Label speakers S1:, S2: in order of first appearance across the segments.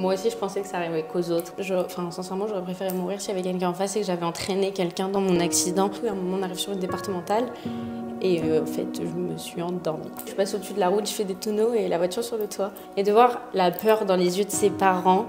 S1: Moi aussi, je pensais que ça arrivait qu'aux autres. Enfin, sincèrement, j'aurais préféré mourir s'il y avait quelqu'un en face et que j'avais entraîné quelqu'un dans mon accident. À un moment, on arrive sur une départementale et en fait, je me suis endormie. Je passe au-dessus de la route, je fais des tonneaux et la voiture sur le toit. Et de voir la peur dans les yeux de ses parents.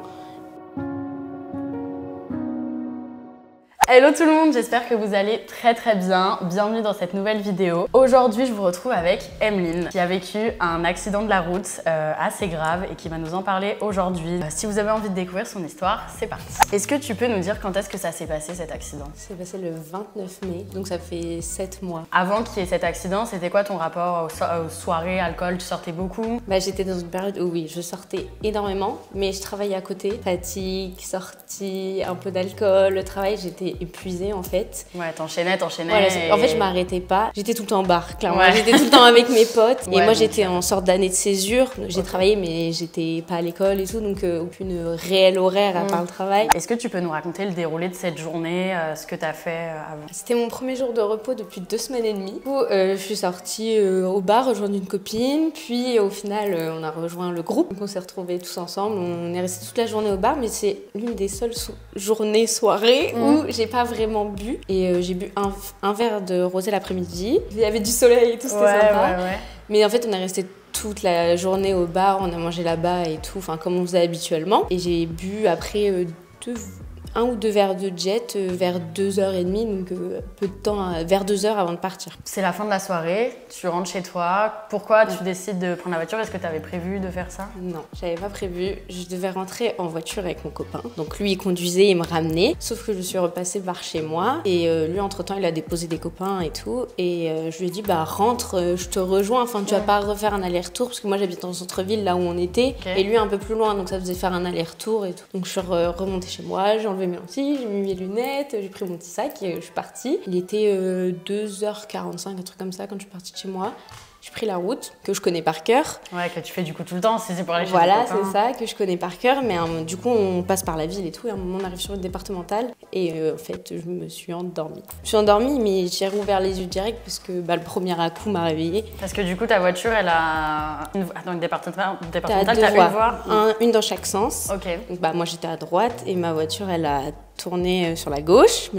S2: Hello tout le monde, j'espère que vous allez très bien. Bienvenue dans cette nouvelle vidéo. Aujourd'hui, je vous retrouve avec Emeline qui a vécu un accident de la route assez grave et qui va nous en parler aujourd'hui. Si vous avez envie de découvrir son histoire, c'est parti. Est-ce que tu peux nous dire quand est-ce que ça s'est passé cet accident?
S1: C'est passé le 29 mai, donc ça fait 7 mois.
S2: Avant qu'il y ait cet accident, c'était quoi ton rapport aux soirées, alcool? Tu sortais beaucoup?
S1: J'étais dans une période où oui, je sortais énormément, mais je travaillais à côté. Fatigue, sortie, un peu d'alcool, le travail, j'étais épuisée en fait.
S2: Ouais, t'enchaînais.
S1: Voilà, en fait, je m'arrêtais pas. J'étais tout le temps en bar, clairement. Ouais. J'étais tout le temps avec mes potes. Et moi, j'étais en sorte d'année de césure. J'ai travaillé, mais j'étais pas à l'école et tout, donc aucune réelle horaire à part le travail.
S2: Est-ce que tu peux nous raconter le déroulé de cette journée, ce que t'as fait avant?
S1: C'était mon premier jour de repos depuis 2 semaines et demie. Du coup, je suis sortie au bar rejoindre une copine. Puis au final, on a rejoint le groupe. Donc on s'est retrouvés tous ensemble. On est resté toute la journée au bar, mais c'est l'une des seules journées, soirées où j'ai pas vraiment bu. Et j'ai bu un verre de rosé l'après-midi. Il y avait du soleil et tout, c'était sympa.
S2: Ouais.
S1: Mais en fait, on est resté toute la journée au bar, on a mangé là-bas et tout, enfin comme on faisait habituellement. Et j'ai bu après 1 ou 2 verres de jet vers 2h30, donc peu de temps, vers 2h avant de partir.
S2: C'est la fin de la soirée, tu rentres chez toi. Pourquoi tu décides de prendre la voiture? Est-ce que tu avais prévu de faire ça?
S1: Non, j'avais pas prévu. Je devais rentrer en voiture avec mon copain. Donc lui, il conduisait et me ramenait. Sauf que je suis repassée par chez moi. Et lui, entre-temps, il a déposé des copains et tout. Et je lui ai dit, rentre, je te rejoins. Enfin, tu vas pas refaire un aller-retour. Parce que moi, j'habite dans le centre-ville, là où on était. Okay. Et lui, un peu plus loin. Donc ça faisait faire un aller-retour et tout. Donc je suis remontée chez moi, j'ai enlevé mes lentilles, j'ai mis mes lunettes, j'ai pris mon petit sac et je suis partie. Il était 2h45, un truc comme ça, quand je suis partie de chez moi. J'ai pris la route, que je connais par cœur.
S2: Ouais, que tu fais du coup tout le temps, si c'est pour aller chez tes
S1: Voilà,
S2: copains.
S1: c'est ça, que je connais par cœur. Mais du coup, on passe par la ville et tout. Et à un moment, on arrive sur une départementale. Et en fait, je me suis endormie. Je suis endormie, mais j'ai rouvert les yeux direct parce que le premier à-coup m'a réveillée.
S2: Parce que du coup, ta voiture, elle a... Attends, une départementale,
S1: t'as
S2: une voie.
S1: Une dans chaque sens.
S2: Ok.
S1: Donc, moi, j'étais à droite et ma voiture, elle a tourné sur la gauche.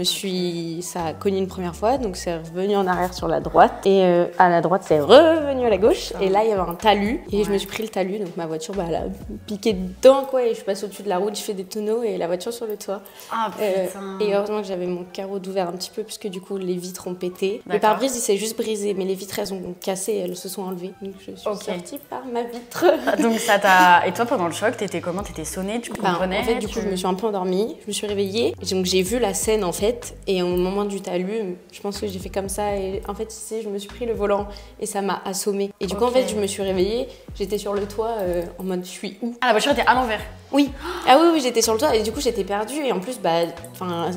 S1: Ça a cogné une première fois, donc c'est revenu en arrière sur la droite. Et à la droite, c'est revenu à la gauche. Et là, il y avait un talus. Et je me suis pris le talus, donc ma voiture, elle a piqué dedans, quoi. Et je passe au-dessus de la route, je fais des tonneaux et la voiture sur le toit.
S2: Ah, putain.
S1: Et heureusement que j'avais mon carreau d'ouvert un petit peu, puisque du coup, les vitres ont pété. Le pare-brise, il s'est juste brisé, mais les vitres, elles ont cassé, elles se sont enlevées. Donc je suis sortie par ma vitre.
S2: Donc ça t'a... Et toi, pendant le choc, t'étais comment? T'étais sonnée, tu comprenais?
S1: En fait, du coup, je me suis un peu endormie, je me suis réveillée. Donc j'ai vu la scène en fait, et au moment du talus, je pense que j'ai fait comme ça, et en fait, tu sais, je me suis pris le volant et ça m'a assommée. Et du coup, en fait, je me suis réveillée, j'étais sur le toit en mode je suis où?
S2: Ah, la voiture était à l'envers?
S1: Oui. Ah oui, j'étais sur le toit et du coup j'étais perdue et en plus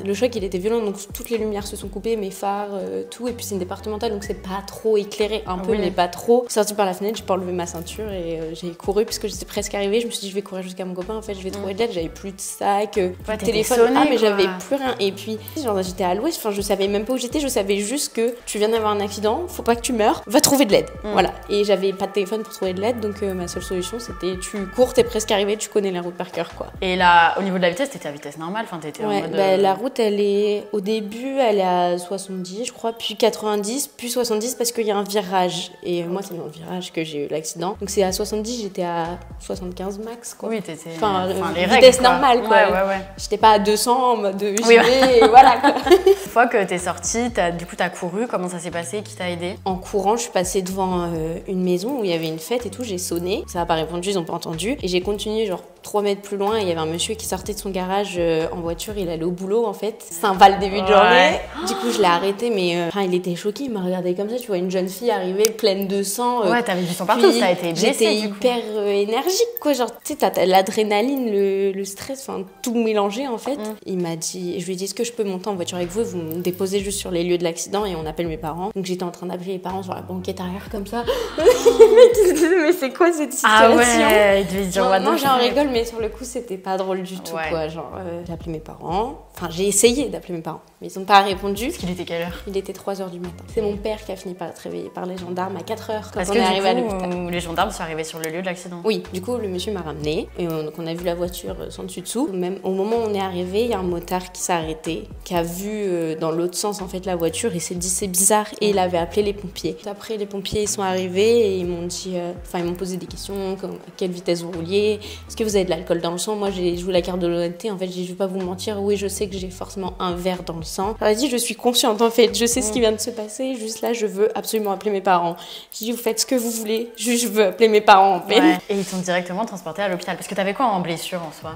S1: le choc il était violent donc toutes les lumières se sont coupées, mes phares, tout, et puis c'est une départementale donc c'est pas trop éclairé, un peu mais pas trop. Sortie par la fenêtre, j'ai pas enlevé ma ceinture et j'ai couru puisque j'étais presque arrivée, je me suis dit je vais courir jusqu'à mon copain, en fait je vais trouver de l'aide, j'avais plus de sac, plus de téléphone,
S2: sonnée,
S1: mais j'avais plus rien et puis j'étais à l'ouest, je savais même pas où j'étais, je savais juste que tu viens d'avoir un accident, faut pas que tu meurs, va trouver de l'aide. Voilà, et j'avais pas de téléphone pour trouver de l'aide donc ma seule solution c'était tu cours, t'es presque arrivé, tu connais la route par cœur quoi.
S2: Et là, au niveau de la vitesse, t'étais à vitesse normale, enfin t'étais en mode...
S1: la route elle est, au début elle est à 70 je crois, puis 90, puis 70 parce qu'il y a un virage. Et moi c'est dans le virage que j'ai eu l'accident. Donc c'est à 70, j'étais à 75 max quoi.
S2: Oui, t'étais...
S1: Enfin,
S2: les
S1: vitesse
S2: règles,
S1: normale quoi.
S2: Ouais.
S1: J'étais pas à 200 en mode j'y vais, et voilà quoi.
S2: Une fois que t'es sortie, du coup t'as couru, comment ça s'est passé? Qui t'a aidé?
S1: En courant, je suis passée devant une maison où il y avait une fête et tout, j'ai sonné, ça n'a pas répondu, ils ont pas entendu. Et j'ai continué genre 3 mètres plus loin et il y avait un monsieur qui sortait de son garage en voiture, il allait au boulot en fait. C'est un val début de journée. Du coup, je l'ai arrêté, mais il était choqué, il m'a regardé comme ça, tu vois, une jeune fille arriver pleine de sang.
S2: Ouais, t'avais du sang partout, ça a été blessé.
S1: J'étais hyper énergique quoi, genre tu sais, t'as l'adrénaline, le stress, enfin tout mélangé en fait. Il m'a dit, je lui ai dit est-ce que je peux monter en voiture avec vous et vous me déposez juste sur les lieux de l'accident et on appelle mes parents. Donc j'étais en train d'appeler les parents sur la banquette arrière comme ça. Mais c'est quoi cette situation?
S2: Ah ouais, il devait se dire
S1: non, j'en rigole, mais sur le coup, c'était pas drôle du tout, quoi. Genre, j'ai appelé mes parents. Enfin, j'ai essayé d'appeler mes parents, mais ils ont pas répondu.
S2: Parce qu'il était quelle heure?
S1: Il était 3h du matin. C'est mon père qui a fini par être réveillé par les gendarmes à 4h quand
S2: Parce
S1: on
S2: que
S1: est arrivé à
S2: du
S1: l'hôpital.
S2: coup, les gendarmes sont arrivés sur le lieu de l'accident.
S1: Oui, du coup, le monsieur m'a ramené et donc on a vu la voiture sans dessus-dessous. Même au moment où on est arrivé, il y a un motard qui s'est arrêté, qui a vu dans l'autre sens en fait la voiture et s'est dit c'est bizarre et il avait appelé les pompiers. Après, les pompiers ils sont arrivés et ils m'ont dit, ils m'ont posé des questions comme à quelle vitesse vous rouliez, est-ce que vous avez de l'alcool dans le sang. Moi, j'ai joué la carte de l'honnêteté. En fait, je vais pas vous mentir. Oui, je sais que j'ai forcément un verre dans le sang. J'aurais dit, je suis consciente en fait. Je sais ce qui vient de se passer. Juste là, je veux absolument appeler mes parents. J'ai dit, vous faites ce que vous voulez. Juste, je veux appeler mes parents en fait.
S2: Ouais. Et ils t'ont directement transporté à l'hôpital. Parce que t'avais quoi en blessure en soi?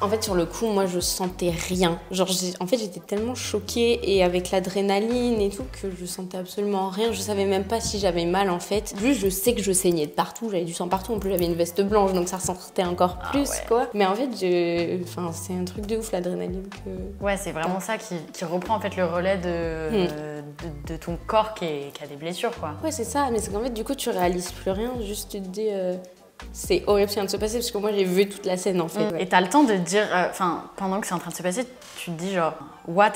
S1: En fait, sur le coup, moi, je sentais rien. Genre, en fait, j'étais tellement choquée et avec l'adrénaline et tout que je sentais absolument rien. Je savais même pas si j'avais mal en fait. Juste, je sais que je saignais de partout. J'avais du sang partout. En plus, j'avais une veste blanche, donc ça ressortait encore plus, quoi. Mais en fait, c'est un truc de ouf, l'adrénaline.
S2: Ouais, c'est vraiment ça qui reprend en fait le relais de ton corps qui a des blessures, quoi.
S1: Ouais, c'est ça. Mais c'est qu'en fait, du coup, tu réalises plus rien. Juste, tu te dis... c'est horrible ce qui vient de se passer parce que moi j'ai vu toute la scène en fait.
S2: Et t'as le temps de te dire, pendant que c'est en train de se passer, tu te dis genre,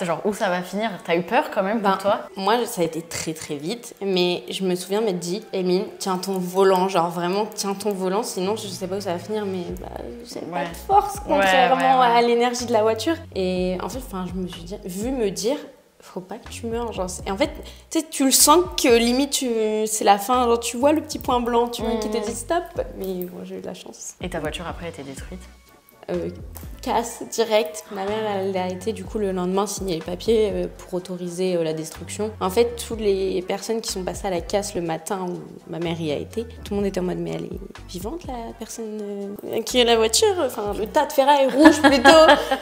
S2: genre où ça va finir? T'as eu peur quand même pour toi?
S1: Moi ça a été très très vite, mais je me souviens m'être dit, Émile, tiens ton volant, genre vraiment tiens ton volant, sinon je sais pas où ça va finir, mais j'ai pas de force contrairement à l'énergie de la voiture. Et en fait, je me suis dit, vu me dire, faut pas que tu meurs, genre. Et en fait, tu sais, tu le sens que limite c'est la fin, genre tu vois le petit point blanc, tu vois, qui te dit stop. Mais bon, j'ai eu de la chance.
S2: Et ta voiture après a été détruite?
S1: Casse direct. Ma mère, elle a été du coup le lendemain signer les papiers pour autoriser la destruction. En fait, toutes les personnes qui sont passées à la casse le matin où ma mère y a été, tout le monde était en mode mais elle est vivante la personne qui est la voiture, enfin le tas de ferraille rouge plutôt.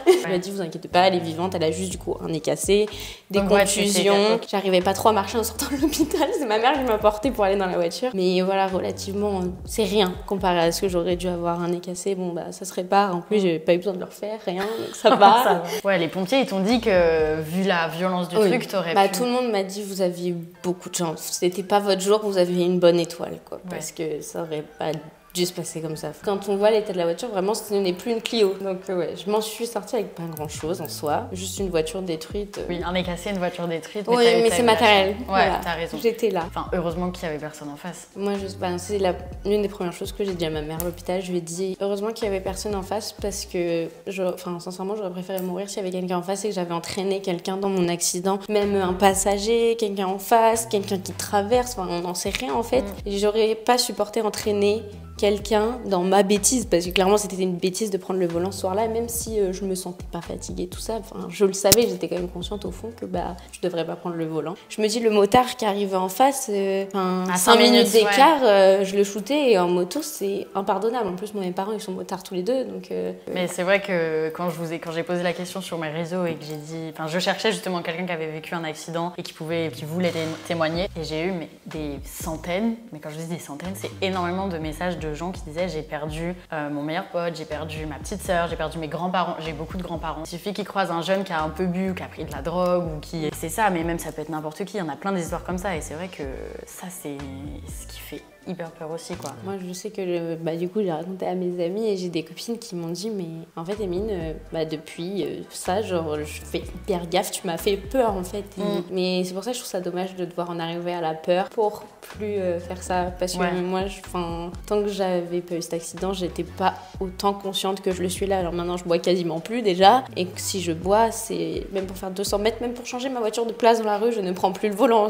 S1: Elle m'a dit vous inquiétez pas, elle est vivante, elle a juste du coup un nez cassé, des contusions. J'arrivais pas trop à marcher en sortant de l'hôpital, c'est ma mère qui m'a portée pour aller dans la voiture. Mais voilà, relativement, c'est rien comparé à ce que j'aurais dû avoir, un nez cassé. Bon bah ça se répare. En plus j'ai pas eu besoin de le refaire, rien, donc ça va.
S2: Ça va. Ouais, les pompiers ils t'ont dit que vu la violence du truc, t'aurais pu...
S1: Tout le monde m'a dit vous aviez eu beaucoup de chance. C'était pas votre jour, vous aviez une bonne étoile quoi, parce que ça aurait pas dû se passer comme ça. Quand on voit l'état de la voiture, vraiment ce n'est plus une Clio. Donc je m'en suis sortie avec pas grand chose en soi, juste une voiture détruite.
S2: Oui, un nez cassé, une voiture détruite.
S1: Oui, mais c'est matériel.
S2: Ouais,
S1: voilà.
S2: T'as raison.
S1: J'étais là.
S2: Enfin, heureusement qu'il y avait personne en face.
S1: Moi, c'est l'une des premières choses que j'ai dit à ma mère à l'hôpital. Je lui ai dit heureusement qu'il y avait personne en face parce que, sincèrement, j'aurais préféré mourir s'il y avait quelqu'un en face et que j'avais entraîné quelqu'un dans mon accident, même un passager, quelqu'un en face, quelqu'un qui traverse. Enfin, on n'en sait rien en fait. Et j'aurais pas supporté entraîner quelqu'un dans ma bêtise, parce que clairement c'était une bêtise de prendre le volant ce soir-là, même si je me sentais pas fatiguée, tout ça, je le savais, j'étais quand même consciente au fond que je devrais pas prendre le volant. Je me dis le motard qui arrivait en face, à 5 minutes d'écart, je le shootais et en moto c'est impardonnable. En plus moi mes parents ils sont motards tous les deux, donc...
S2: Mais c'est vrai que quand j'ai posé la question sur mes réseaux et que j'ai dit... je cherchais justement quelqu'un qui avait vécu un accident et qui voulait témoigner, et j'ai eu des centaines, mais quand je dis des centaines, c'est énormément de messages de gens qui disaient j'ai perdu mon meilleur pote, j'ai perdu ma petite sœur, j'ai perdu mes grands-parents, j'ai beaucoup de grands-parents. Il suffit qu'ils croisent un jeune qui a un peu bu, qui a pris de la drogue ou qui... C'est ça, mais même ça peut être n'importe qui, il y en a plein d'histoires comme ça et c'est vrai que ça c'est ce qui fait hyper peur aussi quoi. Moi
S1: je sais que du coup j'ai raconté à mes amis et j'ai des copines qui m'ont dit mais en fait Émine depuis ça genre je fais hyper gaffe, tu m'as fait peur en fait. Mais c'est pour ça que je trouve ça dommage de devoir en arriver à la peur pour plus faire ça parce que moi tant que j'avais pas eu cet accident j'étais pas autant consciente que je le suis là. Alors maintenant je bois quasiment plus déjà et que si je bois c'est même pour faire 200 mètres, même pour changer ma voiture de place dans la rue je ne prends plus le volant.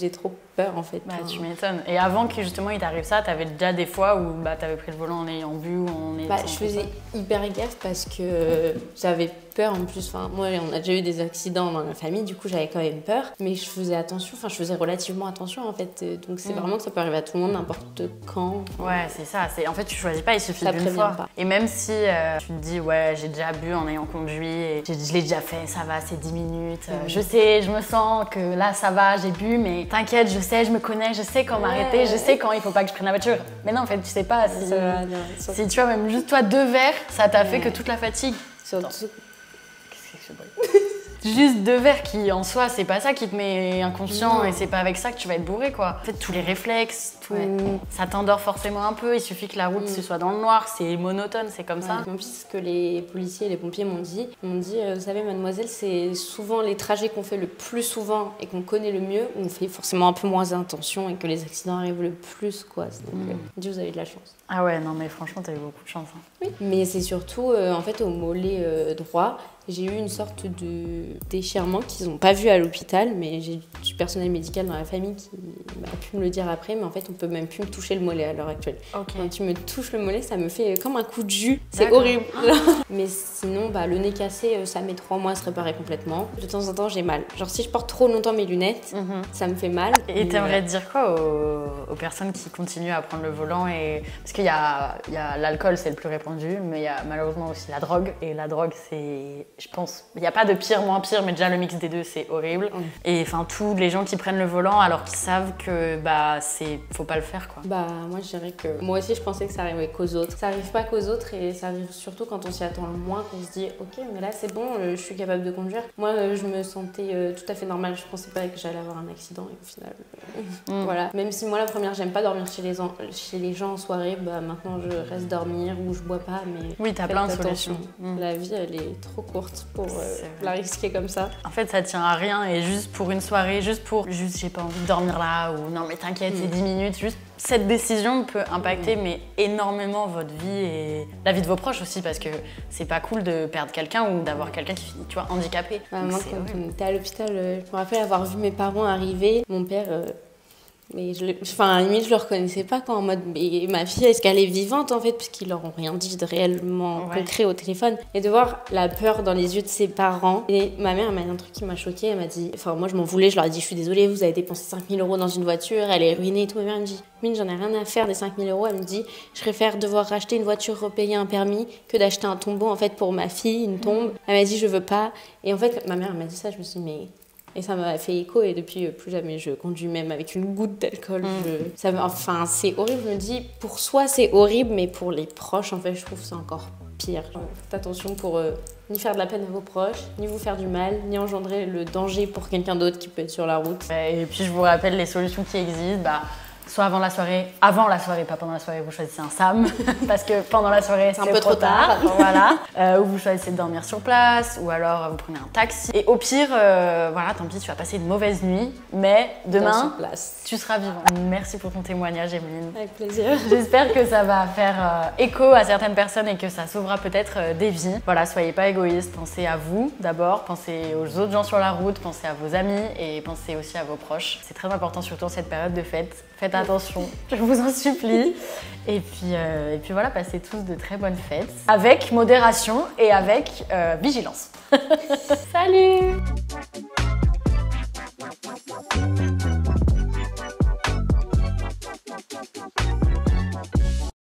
S1: J'ai trop peur en fait.
S2: Tu m'étonnes. Et avant que justement il t'arrive ça, t'avais déjà des fois où t'avais pris le volant en ayant bu ou en ayant...
S1: je faisais hyper gaffe parce que j'avais peur en plus. Moi on a déjà eu des accidents dans la famille, du coup j'avais quand même peur, mais je faisais attention, je faisais relativement attention en fait. Donc c'est vraiment que ça peut arriver à tout le monde n'importe quand.
S2: Ouais c'est ça, en fait tu choisis pas, il suffit d'une fois. Pas. Et même si tu te dis ouais j'ai déjà bu en ayant conduit et je l'ai déjà fait, ça va, c'est 10 minutes, je sais, je me sens que là ça va, j'ai bu, mais t'inquiète, je sais, je me connais, je sais quand m'arrêter, je sais quand il faut pas que je prenne la voiture. Mais non en fait tu sais pas si tu vois même juste toi 2 verres, ça t'a fait que toute la fatigue. Juste 2 verres qui en soi c'est pas ça qui te met inconscient et c'est pas avec ça que tu vas être bourré quoi. En fait tous les réflexes,
S1: tout.
S2: Ouais. Ça t'endort forcément un peu, il suffit que la route soit dans le noir, c'est monotone, c'est comme ça.
S1: En plus, ce que les policiers et les pompiers m'ont dit, vous savez mademoiselle, c'est souvent les trajets qu'on fait le plus souvent et qu'on connaît le mieux, où on fait forcément un peu moins attention et que les accidents arrivent le plus, quoi. Donc, vous avez de la chance.
S2: Ah ouais, non mais franchement, t'as eu beaucoup de chance. Hein.
S1: Oui. Mais c'est surtout, en fait, au mollet droit, j'ai eu une sorte de déchirement qu'ils n'ont pas vu à l'hôpital, mais j'ai du personnel médical dans la famille qui m'a pu me le dire après, mais en fait, on peut même plus me toucher le mollet à l'heure actuelle.
S2: Okay.
S1: Quand tu me touches le mollet, ça me fait comme un coup de jus. C'est horrible. Mais sinon, le nez cassé, ça met 3 mois à se réparer complètement. De temps en temps, j'ai mal. Genre, si je porte trop longtemps mes lunettes, ça me fait mal.
S2: Et t'aimerais dire quoi aux personnes qui continuent à prendre le volant Parce qu'il y a l'alcool, c'est le plus répandu, mais il y a malheureusement aussi la drogue. Et la drogue, c'est... Je pense, il n'y a pas de pire, moins pire, mais déjà le mix des deux, c'est horrible. Et enfin, tous les gens qui prennent le volant alors qu'ils savent que faut pas le faire, quoi.
S1: Moi, je dirais que moi aussi, je pensais que ça arrivait qu'aux autres. Ça arrive pas qu'aux autres et ça arrive surtout quand on s'y attend le moins, qu'on se dit, ok, mais là, c'est bon, je suis capable de conduire. Moi, je me sentais tout à fait normale. Je pensais pas que j'allais avoir un accident et au final, voilà. Même si moi, la première, j'aime pas dormir chez les gens en soirée, maintenant, je reste dormir ou je bois pas, mais
S2: oui, t'as plein de solutions.
S1: La vie, elle est trop courte pour la risquer comme ça.
S2: En fait, ça tient à rien et juste pour une soirée, juste j'ai pas envie de dormir là ou non mais t'inquiète, c'est 10 minutes, juste cette décision peut impacter mais énormément votre vie et la vie de vos proches aussi parce que c'est pas cool de perdre quelqu'un ou d'avoir quelqu'un qui finit, tu vois, handicapé.
S1: Moi, quand on était à l'hôpital, je me rappelle avoir vu mes parents arriver, mon père... Mais limite, je le reconnaissais pas quand en mode mais ma fille, est-ce qu'elle est vivante en fait, puisqu'ils leur ont rien dit de réellement concret au téléphone. Et de voir la peur dans les yeux de ses parents. Et ma mère m'a dit un truc qui m'a choquée, elle m'a dit, moi je m'en voulais, je leur ai dit je suis désolée, vous avez dépensé 5 000 € dans une voiture, elle est ruinée et tout. Ma mère me dit, Mine, j'en ai rien à faire des 5 000 €. Elle me dit, je préfère devoir racheter une voiture, repayer un permis, que d'acheter un tombeau en fait pour ma fille, une tombe. Elle m'a dit, je veux pas. Et en fait, ma mère m'a dit ça, je me suis dit, mais... Et ça m'a fait écho et depuis, plus jamais je conduis même avec une goutte d'alcool. C'est horrible, je me dis, pour soi c'est horrible, mais pour les proches, en fait, je trouve que c'est encore pire. Faites attention pour ni faire de la peine à vos proches, ni vous faire du mal, ni engendrer le danger pour quelqu'un d'autre qui peut être sur la route.
S2: Et puis je vous rappelle les solutions qui existent. Soit avant la soirée, pas pendant la soirée, vous choisissez un SAM, parce que pendant la soirée, c'est un peu trop tard. Voilà. Ou vous choisissez de dormir sur place, ou alors vous prenez un taxi. Et au pire, tant pis, tu vas passer une mauvaise nuit, mais demain, tu seras vivant. Merci pour ton témoignage, Emeline.
S1: Avec plaisir.
S2: J'espère que ça va faire écho à certaines personnes et que ça sauvera peut-être des vies. Voilà, soyez pas égoïstes, pensez à vous d'abord, pensez aux autres gens sur la route, pensez à vos amis et pensez aussi à vos proches. C'est très important, surtout en cette période de fête. Faites attention, je vous en supplie. Et puis voilà, passez tous de très bonnes fêtes. Avec modération et avec vigilance. Salut!